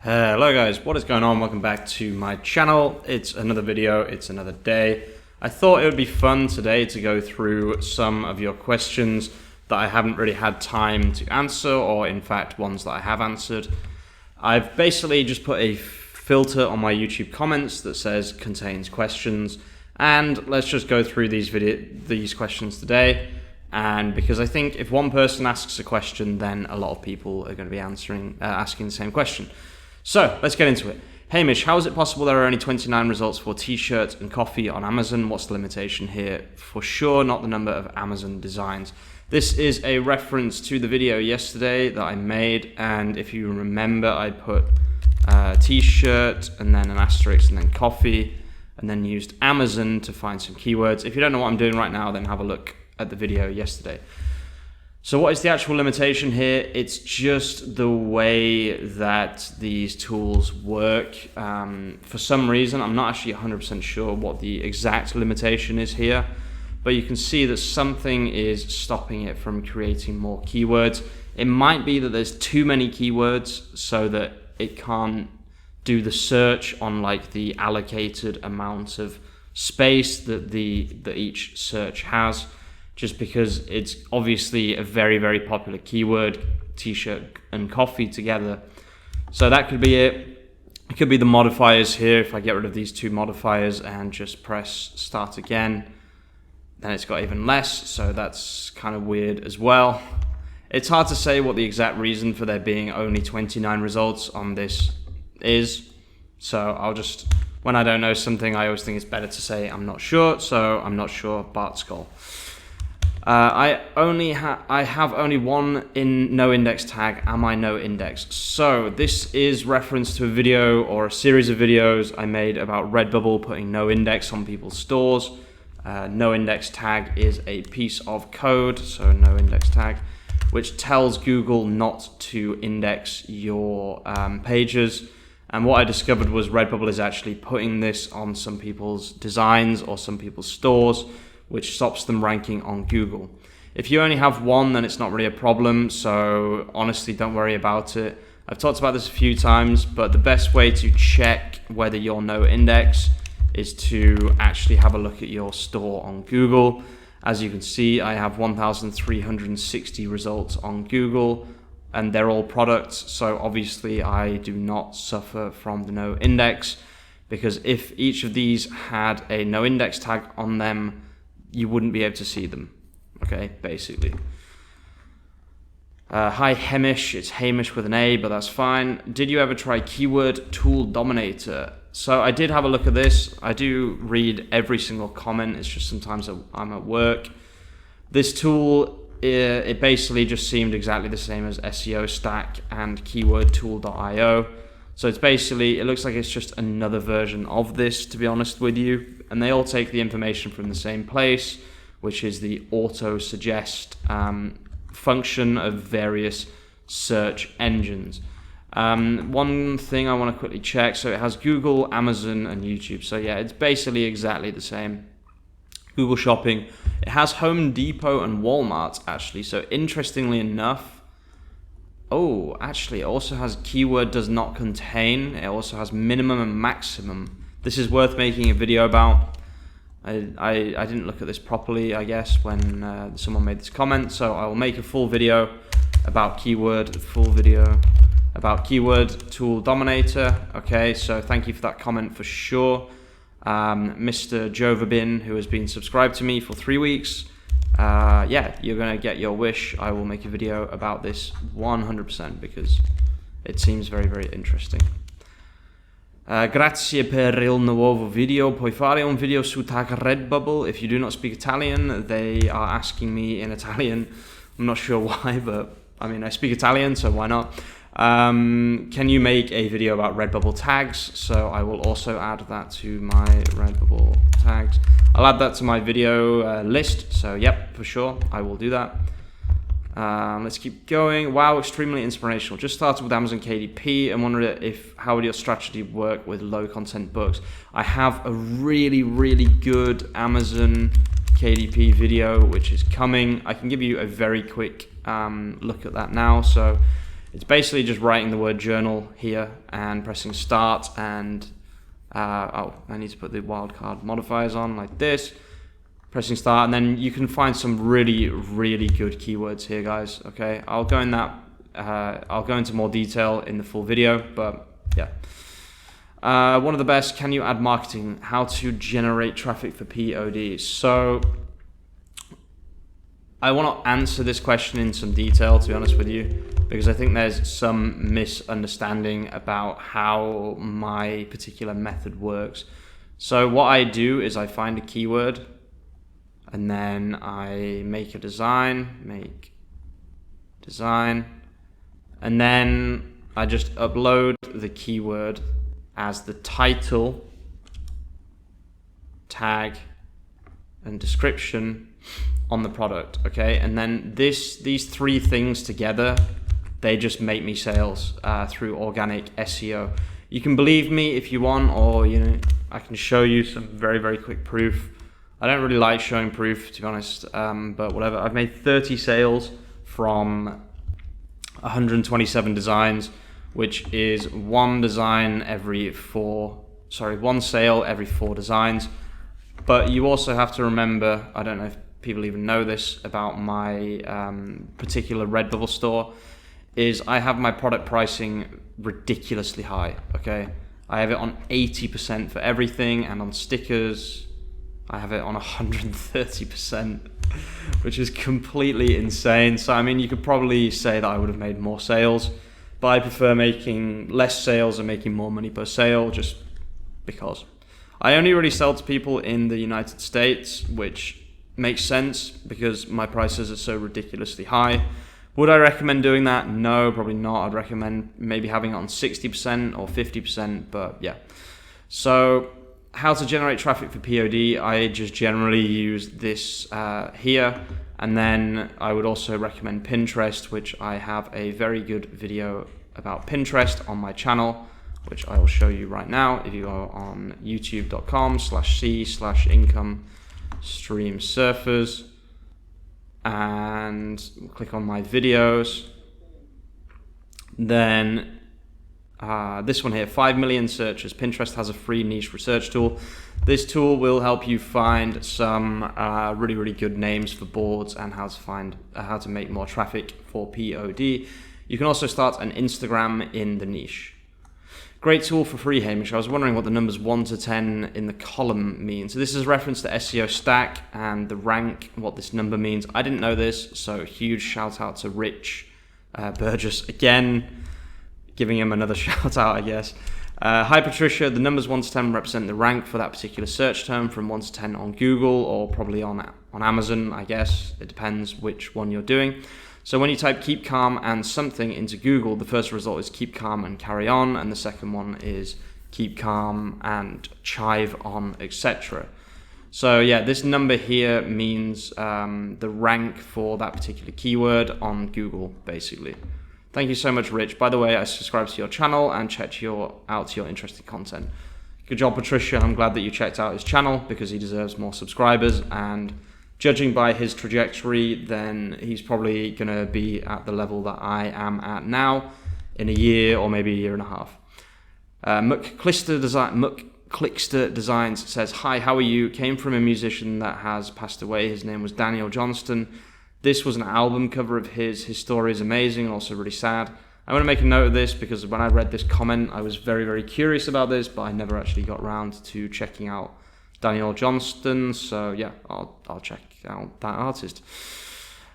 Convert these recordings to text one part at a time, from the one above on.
Hello guys, what is going on? Welcome back to my channel. It's another video, it's another day. I thought it would be fun today to go through some of your questions that I haven't really had time to answer, or in fact ones that I have answered. I've basically just put a filter on my YouTube comments that says contains questions, and let's just go through these questions today. And because I think if one person asks a question, then a lot of people are going to be asking the same question. So let's get into it. Hamish, how is it possible there are only 29 results for t-shirts and coffee on Amazon? What's the limitation here? For sure, not the number of Amazon designs. This is a reference to the video yesterday that I made, and if you remember, I put t-shirt and then an asterisk and then coffee, and then used Amazon to find some keywords. If you don't know what I'm doing right now, then have a look at the video yesterday. So what is the actual limitation here? It's just the way that these tools work. For some reason, I'm not actually 100% sure what the exact limitation is here, but you can see that something is stopping it from creating more keywords. It might be that there's too many keywords so that it can't do the search on like the allocated amount of space that each search has. Just because it's obviously a very, very popular keyword, t-shirt and coffee together. So that could be it. It could be the modifiers here. If I get rid of these two modifiers and just press start again, then it's got even less. So that's kind of weird as well. It's hard to say what the exact reason for there being only 29 results on this is. So when I don't know something, I always think it's better to say I'm not sure. So I'm not sure, Bart Skull. I have only one no index tag. Am I no index? So this is reference to a video or a series of videos I made about Redbubble putting no index on people's stores. No index tag is a piece of code, so no index tag, which tells Google not to index your pages. And what I discovered was Redbubble is actually putting this on some people's designs or some people's stores, which stops them ranking on Google. If you only have one, then it's not really a problem, so honestly, don't worry about it. I've talked about this a few times, but the best way to check whether you're no index is to actually have a look at your store on Google. As you can see, I have 1,360 results on Google, and they're all products, so obviously I do not suffer from the no index, because if each of these had a no index tag on them, you wouldn't be able to see them, okay, basically. Hi Hamish, it's Hamish with an A, but that's fine. Did you ever try Keyword Tool Dominator? So I did have a look at this. I do read every single comment, it's just sometimes I'm at work. This tool, it basically just seemed exactly the same as SEO Stack and keywordtool.io. So it's basically, it looks like it's just another version of this, to be honest with you. And they all take the information from the same place, which is the auto suggest function of various search engines. One thing I want to quickly check, so it has Google, Amazon, and YouTube. So yeah, it's basically exactly the same. Google Shopping. It has Home Depot and Walmart, actually. So interestingly enough, actually, it also has keyword does not contain. It also has minimum and maximum. This is worth making a video about. I didn't look at this properly, I guess, when someone made this comment. So I will make a full video about keyword tool dominator. Okay, so thank you for that comment for sure. Mr. Jovabin, who has been subscribed to me for 3 weeks. Yeah, you're going to get your wish. I will make a video about this 100% because it seems very, very interesting. Grazie per il nuovo video. Puoi fare un video su tag Redbubble? If you do not speak Italian, they are asking me in Italian. I'm not sure why, but I mean, I speak Italian, so why not? Can you make a video about Redbubble tags? So I will also add that to my Redbubble tags. I'll add that to my video list. So yep, for sure, I will do that. Let's keep going. Wow, extremely inspirational. Just started with Amazon KDP and wondered how would your strategy work with low content books. I have a really, really good Amazon KDP video which is coming. I can give you a very quick look at that now. So It's basically just writing the word journal here and pressing start, and I need to put the wildcard modifiers on like this, pressing start, and then you can find some really, really good keywords here, guys. Okay, I'll go into more detail in the full video, but yeah. One of the best, can you add marketing? How to generate traffic for POD? So I want to answer this question in some detail, to be honest with you, because I think there's some misunderstanding about how my particular method works. So what I do is I find a keyword, and then I make a design, and then I just upload the keyword as the title, tag, and description on the product, okay? And then these three things together, they just make me sales through organic SEO. You can believe me if you want, or I can show you some very, very quick proof. I don't really like showing proof, to be honest, but whatever. I've made 30 sales from 127 designs, which is one sale every 4 designs. But you also have to remember, I don't know if people even know this about my particular Redbubble store, is I have my product pricing ridiculously high, okay? I have it on 80% for everything, and on stickers, I have it on 130%, which is completely insane. So, I mean, you could probably say that I would have made more sales, but I prefer making less sales and making more money per sale, just because. I only really sell to people in the United States, which makes sense because my prices are so ridiculously high. Would I recommend doing that? No, probably not. I'd recommend maybe having it on 60% or 50%, but yeah. So how to generate traffic for POD, I just generally use this here. And then I would also recommend Pinterest, which I have a very good video about Pinterest on my channel, which I will show you right now. If you go on youtube.com/c/income stream surfers and click on my videos, then this one here, 5 million searches. Pinterest has a free niche research tool. This tool will help you find some really, really good names for boards and how to make more traffic for POD. You can also start an Instagram in the niche. Great tool for free, Hamish. I was wondering what the numbers 1 to 10 in the column mean. So this is a reference to SEO Stack and the rank, what this number means. I didn't know this, so huge shout out to Rich Burgess again, giving him another shout out, I guess. Hi Patricia, the numbers 1 to 10 represent the rank for that particular search term from 1 to 10 on Google or probably on Amazon, I guess. It depends which one you're doing. So when you type keep calm and something into Google, the first result is keep calm and carry on, and the second one is keep calm and chive on, etc. So yeah, this number here means the rank for that particular keyword on Google, basically. Thank you so much, Rich. By the way, I subscribe to your channel and checked out your interesting content. Good job, Patricia. I'm glad that you checked out his channel because he deserves more subscribers, and judging by his trajectory, then he's probably going to be at the level that I am at now in a year or maybe a year and a half. Muckclister Designs says, hi, how are you? Came from a musician that has passed away. His name was Daniel Johnston. This was an album cover of his. His story is amazing and also really sad. I want to make a note of this because when I read this comment, I was very, very curious about this, but I never actually got around to checking out Daniel Johnston. So yeah, I'll check out that artist.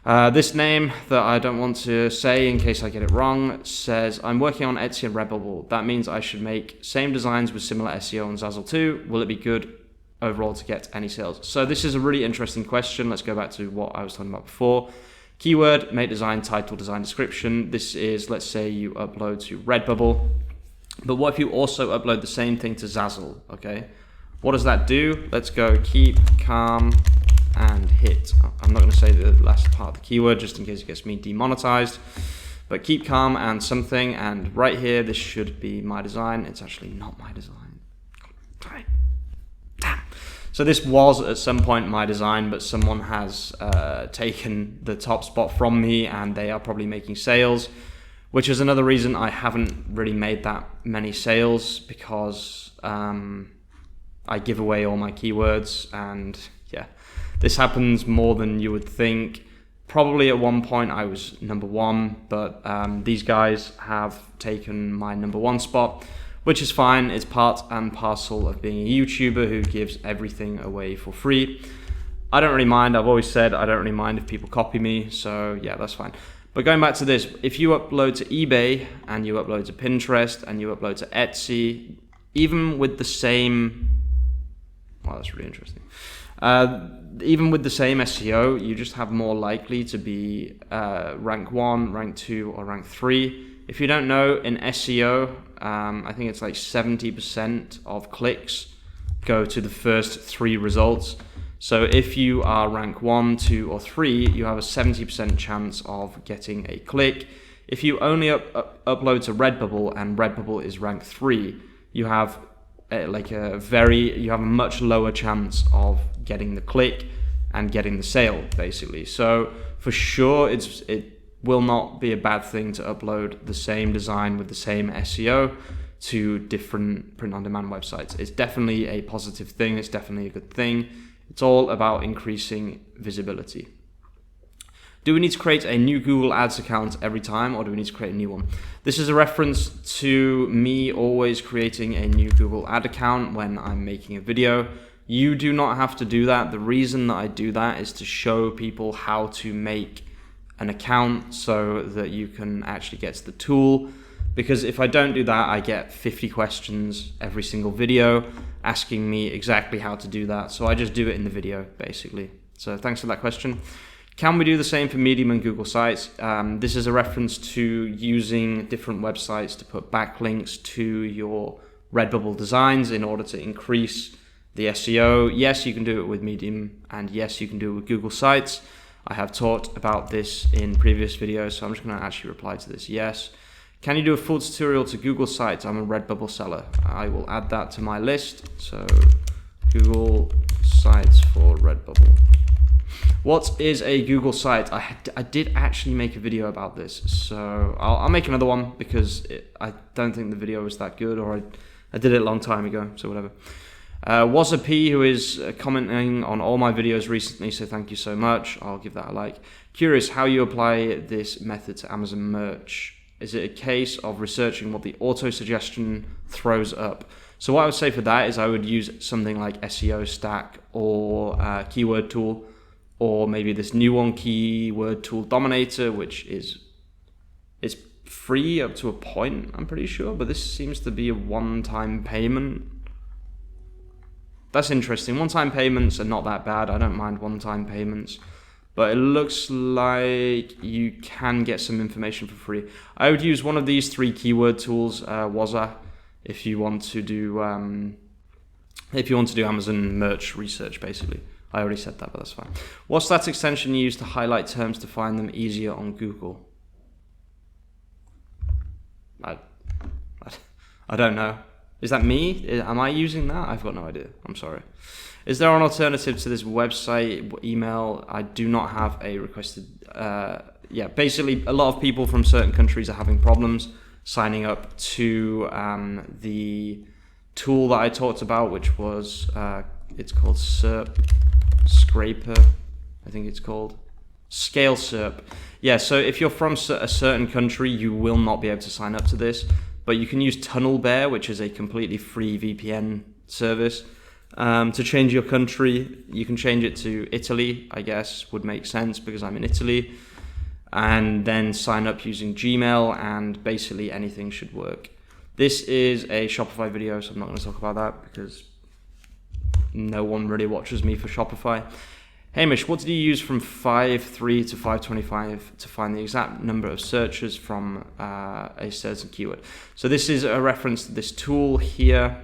This name that I don't want to say in case I get it wrong says, I'm working on Etsy and Redbubble. That means I should make same designs with similar SEO on Zazzle too. Will it be good overall to get any sales? So this is a really interesting question. Let's go back to what I was talking about before. Keyword, make design, title, design, description. This is, let's say you upload to Redbubble, but what if you also upload the same thing to Zazzle, okay? What does that do? Let's go keep calm and hit. I'm not going to say the last part of the keyword just in case it gets me demonetized, but keep calm and something, and right here this should be my design. It's actually not my design. Damn. So this was at some point my design, but someone has taken the top spot from me and they are probably making sales. which is another reason I haven't really made that many sales, because I give away all my keywords, and yeah, this happens more than you would think. Probably at one point I was number one, but these guys have taken my number one spot, which is fine. It's part and parcel of being a YouTuber who gives everything away for free. I don't really mind. I've always said I don't really mind if people copy me, so yeah, that's fine. But going back to this, if you upload to eBay and you upload to Pinterest and you upload to Etsy, even with the same, wow, that's really interesting. Even with the same SEO, you just have more likely to be rank 1, rank 2, or rank 3. If you don't know, in SEO, I think it's like 70% of clicks go to the first 3 results. So if you are rank 1, 2, or 3, you have a 70% chance of getting a click. If you only upload to Redbubble and Redbubble is rank 3, you have a much lower chance of getting the click and getting the sale, basically. So for sure, it will not be a bad thing to upload the same design with the same SEO to different print-on-demand websites. It's definitely a positive thing. It's definitely a good thing. It's all about increasing visibility. Do we need to create a new Google Ads account every time, or do we need to create a new one? This is a reference to me always creating a new Google Ad account when I'm making a video. You do not have to do that. The reason that I do that is to show people how to make an account so that you can actually get to the tool. Because if I don't do that, I get 50 questions every single video asking me exactly how to do that. So I just do it in the video, basically. So thanks for that question. Can we do the same for Medium and Google Sites? This is a reference to using different websites to put backlinks to your Redbubble designs in order to increase the SEO. Yes, you can do it with Medium, and yes, you can do it with Google Sites. I have talked about this in previous videos, so I'm just going to actually reply to this. Yes. Can you do a full tutorial to Google Sites? I'm a Redbubble seller. I will add that to my list. So Google Sites for Redbubble. What is a Google site? I did actually make a video about this, so I'll make another one because I don't think the video was that good, or I did it a long time ago, so whatever. Was a P who is commenting on all my videos recently, so thank you so much. I'll give that a like. Curious how you apply this method to Amazon merch. Is it a case of researching what the auto suggestion throws up? So what I would say for that is I would use something like SEO Stack or Keyword Tool, or maybe this new one, Keyword Tool Dominator, which is free up to a point, I'm pretty sure, but this seems to be a one-time payment. That's interesting. One-time payments are not that bad. I don't mind one-time payments, but it looks like you can get some information for free. I would use one of these 3 keyword tools, Waza, if you want to do Amazon merch research, basically. I already said that, but that's fine. What's that extension you use to highlight terms to find them easier on Google? I don't know. Is that me? Am I using that? I've got no idea. I'm sorry. Is there an alternative to this website email? I do not have a requested... basically, a lot of people from certain countries are having problems signing up to the tool that I talked about, which was... it's called SERP Scraper, I think it's called. Scale SERP. Yeah, so if you're from a certain country, you will not be able to sign up to this, but you can use TunnelBear, which is a completely free VPN service, to change your country. You can change it to Italy, I guess, would make sense because I'm in Italy, and then sign up using Gmail, and basically anything should work. This is a Shopify video, so I'm not going to talk about that because no one really watches me for Shopify. Hamish, what did you use from 5.3 to 5.25 to find the exact number of searches from a certain keyword? So this is a reference to this tool here.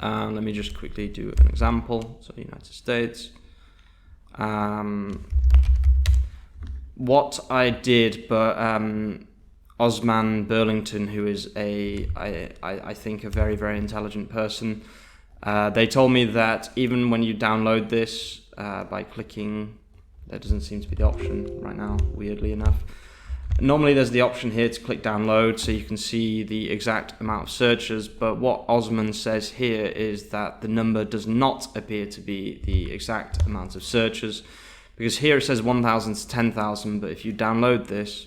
Let me just quickly do an example. So United States. What I did, but Osman Burlington, who is I think a very, very intelligent person, they told me that even when you download this by clicking, there doesn't seem to be the option right now, weirdly enough. Normally there's the option here to click download so you can see the exact amount of searches, but what Osman says here is that the number does not appear to be the exact amount of searches, because here it says 1,000 to 10,000, but if you download this,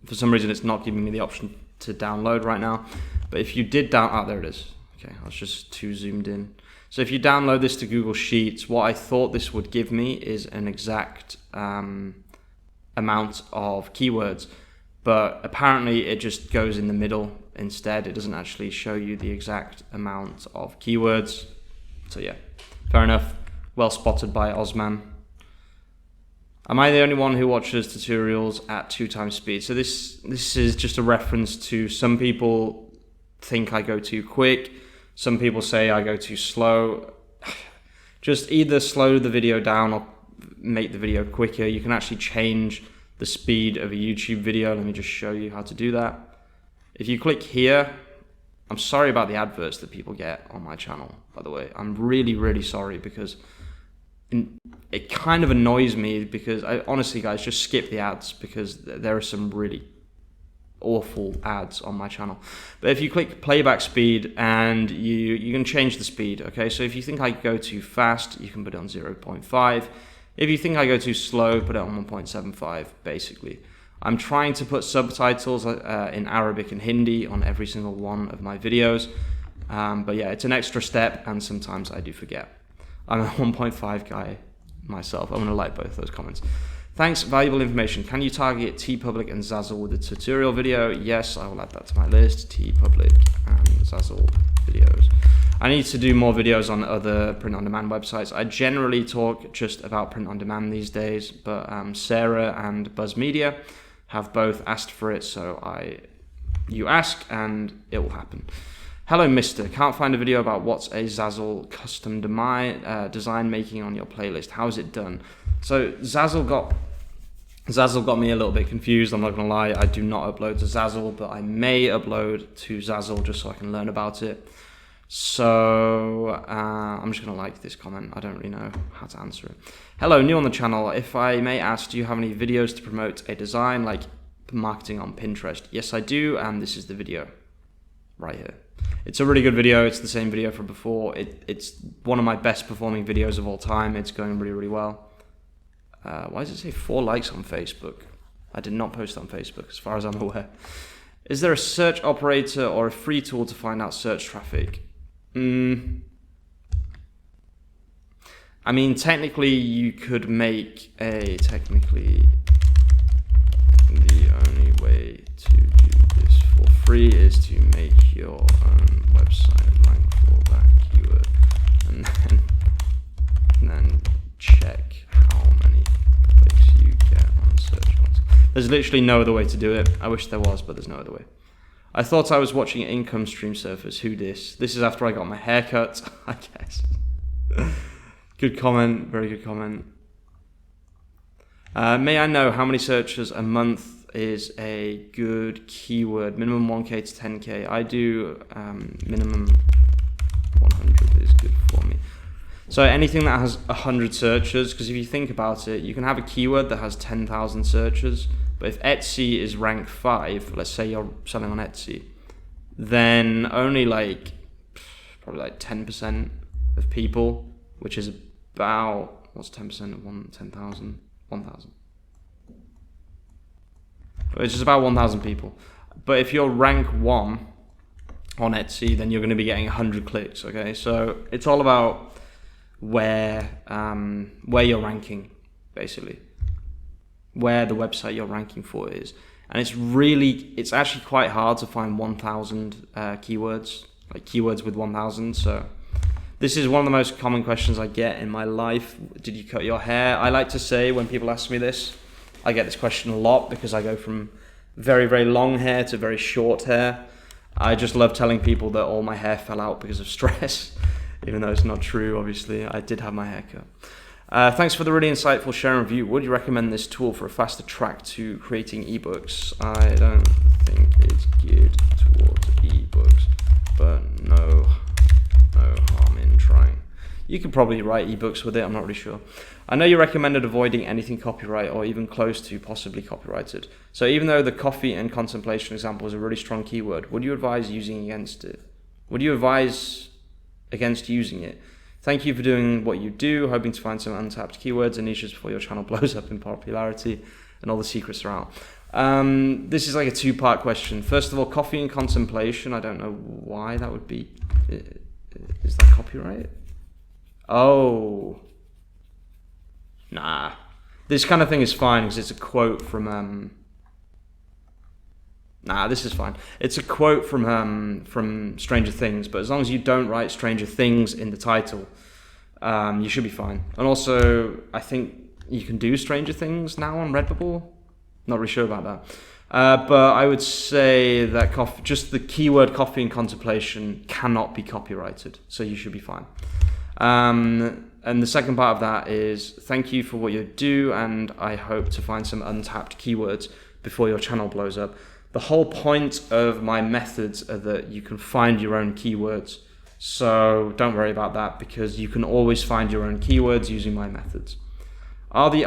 for some reason it's not giving me the option to download right now, but if you did there it is. Okay, I was just too zoomed in. So if you download this to Google Sheets, what I thought this would give me is an exact amount of keywords, but apparently it just goes in the middle instead. It doesn't actually show you the exact amount of keywords. So yeah, fair enough. Well spotted by Osman. Am I the only one who watches tutorials at 2x speed? So this is just a reference to some people think I go too quick. Some people say I go too slow. Just either slow the video down or make the video quicker. You can actually change the speed of a YouTube video. Let me just show you how to do that. If you click here, I'm sorry about the adverts that people get on my channel, by the way. I'm really, really sorry, because it kind of annoys me, because honestly guys, just skip the ads, because there are some really awful ads on my channel. But if you click playback speed, and you can change the speed, okay? So if you think I go too fast, you can put it on 0.5. If you think I go too slow, put it on 1.75, basically. I'm trying to put subtitles in Arabic and Hindi on every single one of my videos. But yeah, it's an extra step, and sometimes I do forget. I'm a 1.5 guy myself. I'm gonna like both those comments. Thanks, valuable information. Can you target TeePublic and Zazzle with a tutorial video? Yes, I will add that to my list, TeePublic and Zazzle videos. I need to do more videos on other print-on-demand websites. I generally talk just about print-on-demand these days, but Sarah and Buzz Media have both asked for it, so you ask and it will happen. Hello, mister. Can't find a video about what's a Zazzle custom design making on your playlist. How is it done? So Zazzle got me a little bit confused, I'm not gonna lie. I do not upload to Zazzle, but I may upload to Zazzle just so I can learn about it. So I'm just gonna like this comment. I don't really know how to answer it. Hello, new on the channel. If I may ask, do you have any videos to promote a design, like marketing on Pinterest? Yes, I do, and this is the video right here. It's a really good video. It's the same video from before. It's one of my best performing videos of all time. It's going really, really well. Why does it say 4 likes on Facebook? I did not post on Facebook, as far as I'm aware. Is there a search operator or a free tool to find out search traffic? I mean, technically, you could make the only way to do this for free is to make your own website rank for that keyword, and then check how many clicks you get on search console. There's literally no other way to do it. I wish there was, but there's no other way. I thought I was watching an income stream surface. Who dis? This is after I got my hair cut, I guess. Good comment, very good comment. May I know how many searches a month is a good keyword? Minimum 1K to 10K. I do minimum 100 is good for me. So anything that has 100 searches, because if you think about it, you can have a keyword that has 10,000 searches, but if Etsy is rank 5, let's say you're selling on Etsy, then only probably 10% of people, which is about, what's 10% of 10,000? 1,000. It's just about 1,000 people. But if you're rank 1 on Etsy, then you're going to be getting 100 clicks, okay? So it's all about where you're ranking, basically. Where the website you're ranking for is. And it's actually quite hard to find 1,000 keywords, like keywords with 1,000. So this is one of the most common questions I get in my life. Did you cut your hair? I like to say, when people ask me this, I get this question a lot because I go from very, very long hair to very short hair. I just love telling people that all my hair fell out because of stress, even though it's not true, obviously. I did have my hair cut. Thanks for the really insightful share and review. Would you recommend this tool for a faster track to creating ebooks? I don't think it's geared towards ebooks, but no harm in trying. You could probably write ebooks with it, I'm not really sure. I know you recommended avoiding anything copyright or even close to possibly copyrighted. So even though the coffee and contemplation example is a really strong keyword, would you advise using against it? Would you advise against using it? Thank you for doing what you do, hoping to find some untapped keywords and niches before your channel blows up in popularity and all the secrets are out. This is like a two-part question. First of all, coffee and contemplation, I don't know why that would be. Is that copyright? Oh. Nah. This kind of thing is fine because it's a quote from Nah, this is fine. It's a quote from Stranger Things, but as long as you don't write Stranger Things in the title, you should be fine. And also, I think you can do Stranger Things now on Redbubble. Not really sure about that. But I would say that just the keyword coffee and contemplation cannot be copyrighted, so you should be fine. And the second part of that is thank you for what you do, and I hope to find some untapped keywords before your channel blows up. The whole point of my methods are that you can find your own keywords. So don't worry about that because you can always find your own keywords using my methods. Are the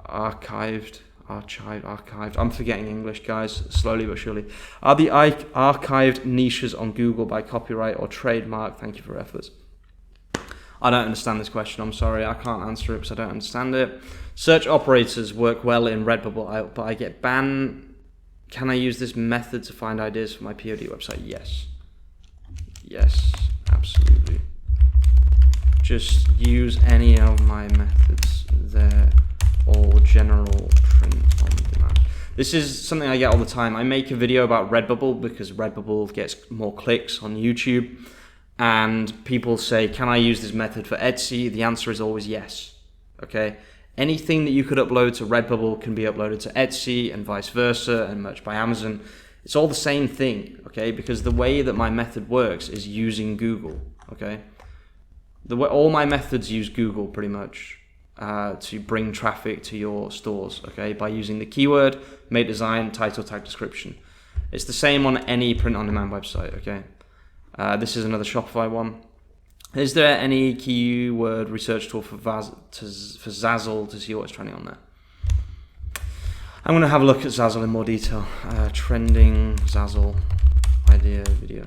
archived, I'm forgetting English, guys, slowly but surely. Are the archived niches on Google by copyright or trademark? Thank you for your efforts. I don't understand this question, I'm sorry, I can't answer it because I don't understand it. Search operators work well in Redbubble, but I get banned. Can I use this method to find ideas for my POD website? Yes. Yes, absolutely. Just use any of my methods. They're all general print on demand. This is something I get all the time. I make a video about Redbubble because Redbubble gets more clicks on YouTube. And people say, can I use this method for Etsy? The answer is always yes. Okay. Anything that you could upload to Redbubble can be uploaded to Etsy and vice versa and merch by Amazon. It's all the same thing, okay? Because the way that my method works is using Google, okay? All my methods use Google pretty much to bring traffic to your stores, okay? By using the keyword, mate design, title, tag, description. It's the same on any print-on-demand website, okay? This is another Shopify one. Is there any keyword research tool for Zazzle to see what's trending on there? I'm going to have a look at Zazzle in more detail. Trending Zazzle idea video.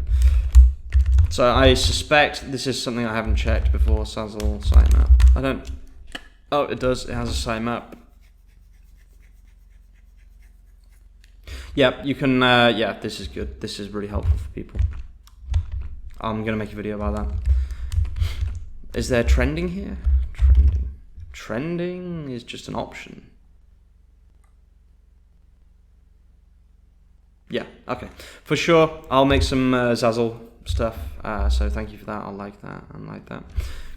So I suspect this is something I haven't checked before. Zazzle sitemap. Oh, it does. It has a sitemap. Yeah, you can. Yeah, this is good. This is really helpful for people. I'm going to make a video about that. Is there trending here? Trending is just an option. Yeah, okay. For sure, I'll make some Zazzle stuff. So thank you for that. I like that.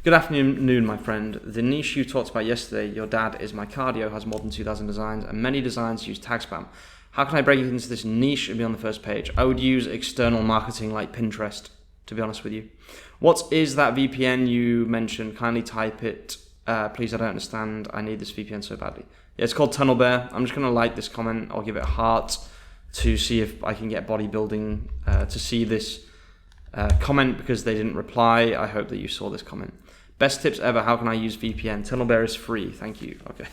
Good afternoon, my friend. The niche you talked about yesterday, your dad is my cardio, has more than 2,000 designs, and many designs use tag spam. How can I break into this niche and be on the first page? I would use external marketing like Pinterest, to be honest with you. What is that VPN you mentioned? Kindly type it. Please, I don't understand. I need this VPN so badly. Yeah, it's called Tunnel Bear. I'm just going to like this comment. I'll give it a heart to see if I can get bodybuilding to see this comment because they didn't reply. I hope that you saw this comment. Best tips ever. How can I use VPN? Tunnel Bear is free. Thank you. Okay.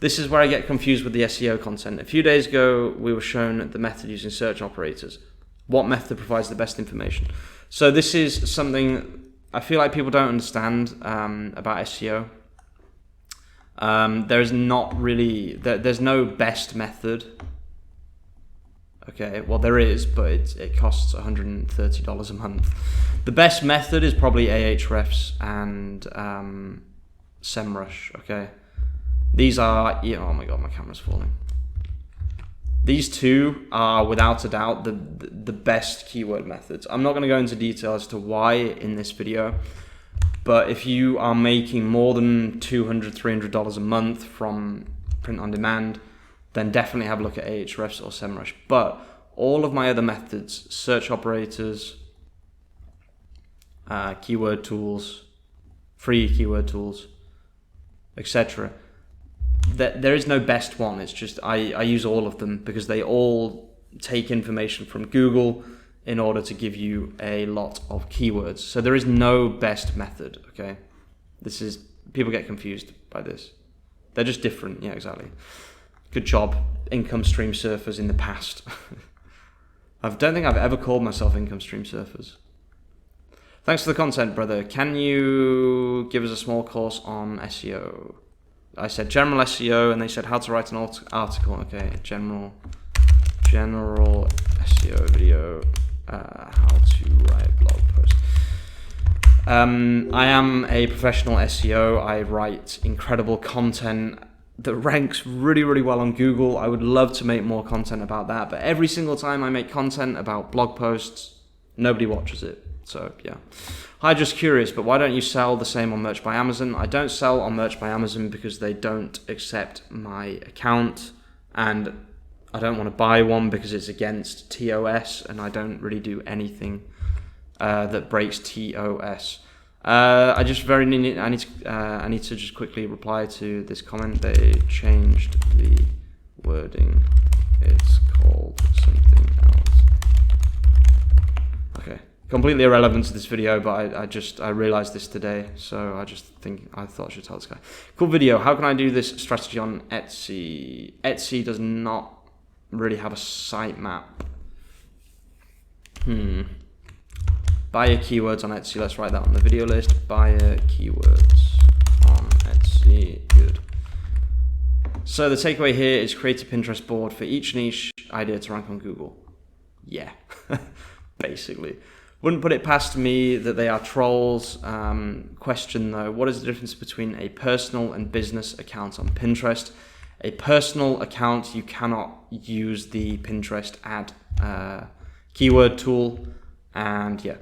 This is where I get confused with the SEO content. A few days ago, we were shown the method using search operators. What method provides the best information? So this is something I feel like people don't understand about SEO. There's not really, there's no best method. Okay, well there is, but it costs $130 a month. The best method is probably Ahrefs and SEMrush, okay? These are, oh my god, my camera's falling. These two are, without a doubt, the best keyword methods. I'm not going to go into detail as to why in this video, but if you are making more than $200, $300 a month from print on demand, then definitely have a look at Ahrefs or SEMrush. But all of my other methods, search operators, keyword tools, free keyword tools, etc., there is no best one. It's just I use all of them because they all take information from Google in order to give you a lot of keywords. So there is no best method, okay? People get confused by this. They're just different. Yeah, exactly. Good job, income stream surfers in the past. I don't think I've ever called myself income stream surfers. Thanks for the content, brother. Can you give us a small course on SEO? I said general SEO, and they said how to write an article. Okay, general SEO video, how to write blog post. I am a professional SEO. I write incredible content that ranks really, really well on Google. I would love to make more content about that, but every single time I make content about blog posts, nobody watches it. So yeah. Hi, just curious, but why don't you sell the same on Merch by Amazon? I don't sell on Merch by Amazon because they don't accept my account, and I don't want to buy one because it's against TOS, and I don't really do anything that breaks TOS. I need to just quickly reply to this comment. They changed the wording. It's called something else. Okay. Completely irrelevant to this video, but I realized this today, so I thought I should tell this guy. Cool video. How can I do this strategy on Etsy? Etsy does not really have a sitemap. Buyer keywords on Etsy. Let's write that on the video list. Buyer keywords on Etsy. Good. So the takeaway here is create a Pinterest board for each niche idea to rank on Google. Yeah, basically. Wouldn't put it past me that they are trolls. Question though, what is the difference between a personal and business account on Pinterest? A personal account, you cannot use the Pinterest ad keyword tool, and yeah.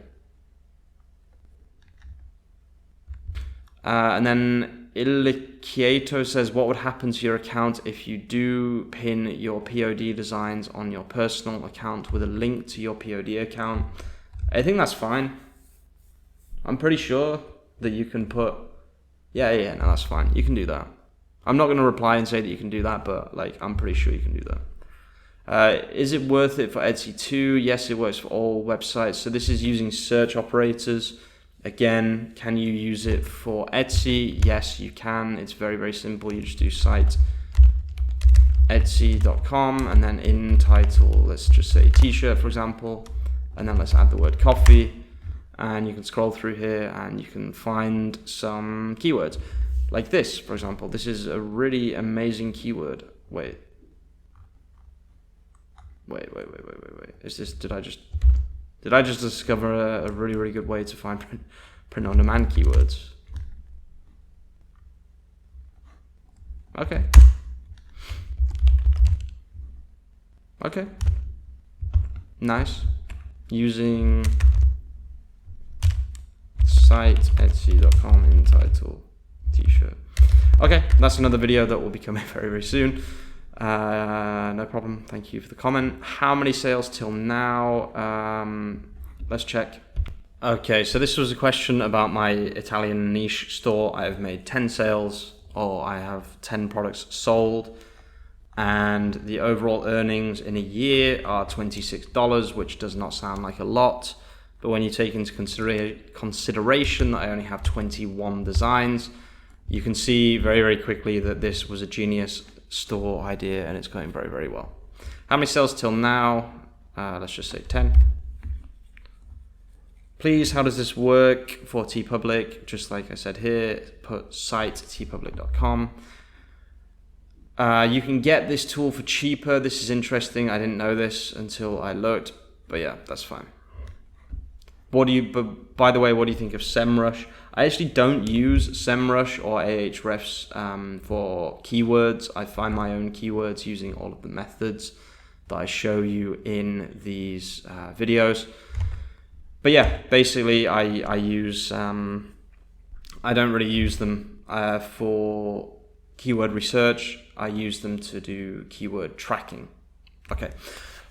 And then Iliquieto says, what would happen to your account if you do pin your POD designs on your personal account with a link to your POD account? I think that's fine. I'm pretty sure that you can put, no, that's fine. You can do that. I'm not going to reply and say that you can do that, but I'm pretty sure you can do that. Is it worth it for Etsy too? Yes, it works for all websites. So this is using search operators. Again, can you use it for Etsy? Yes, you can. It's very, very simple. You just do site etsy.com and then in title, let's just say t-shirt, for example. And then let's add the word coffee, and you can scroll through here and you can find some keywords like this, for example. This is a really amazing keyword. Wait. Is this, did I just discover a really, really good way to find print on demand keywords? Okay. Nice. Using site etsy.com in title t-shirt. Okay, that's another video that will be coming very, very soon. No problem. Thank you for the comment. How many sales till now? Let's check. Okay, so this was a question about my Italian niche store. I have made 10 sales, or I have 10 products sold, and the overall earnings in a year are $26, which does not sound like a lot, but when you take into consideration that I only have 21 designs, you can see very, very quickly that this was a genius store idea, and it's going very, very well. How many sales till now? Let's just say 10. Please, how does this work for TeePublic? Just like I said here, put site teepublic.com. You can get this tool for cheaper. This is interesting. I didn't know this until I looked, but yeah, that's fine. But by the way, what do you think of SEMrush? I actually don't use SEMrush or Ahrefs for keywords. I find my own keywords using all of the methods that I show you in these videos. But yeah, basically I use, I don't really use them for keyword research. I use them to do keyword tracking. Okay,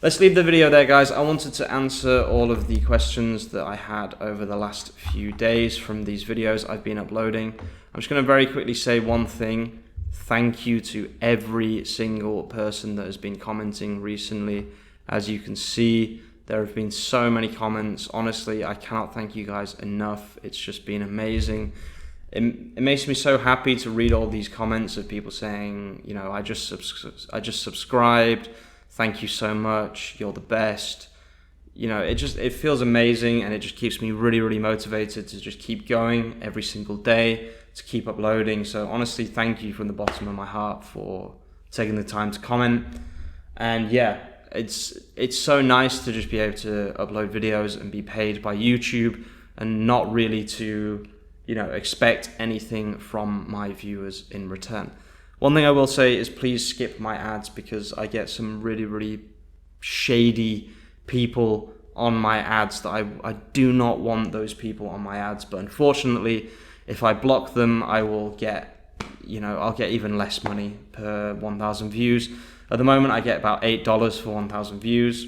let's leave the video there, guys. I wanted to answer all of the questions that I had over the last few days from these videos I've been uploading. I'm just going to very quickly say one thing. Thank you to every single person that has been commenting recently. As you can see, there have been so many comments. Honestly, I cannot thank you guys enough. It's just been amazing. it makes me so happy to read all these comments of people saying, you know, I just subscribed, thank you so much, you're the best. You know, it feels amazing, and it just keeps me really, really motivated to just keep going every single day, to keep uploading. So honestly, thank you from the bottom of my heart for taking the time to comment. And yeah, it's so nice to just be able to upload videos and be paid by YouTube, and not really to, you know, expect anything from my viewers in return. One thing I will say is please skip my ads, because I get some really, really shady people on my ads that I do not want those people on my ads. But unfortunately, if I block them, I will get, you know, I'll get even less money per 1,000 views. At the moment, I get about $8 for 1,000 views.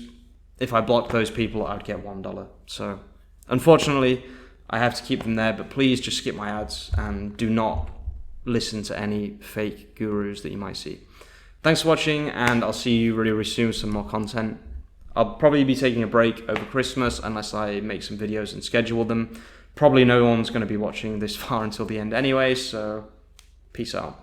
If I block those people, I'd get $1. So unfortunately, I have to keep them there, but please just skip my ads and do not listen to any fake gurus that you might see. Thanks for watching, and I'll see you really, really soon with some more content. I'll probably be taking a break over Christmas unless I make some videos and schedule them. Probably no one's going to be watching this far until the end anyway, so peace out.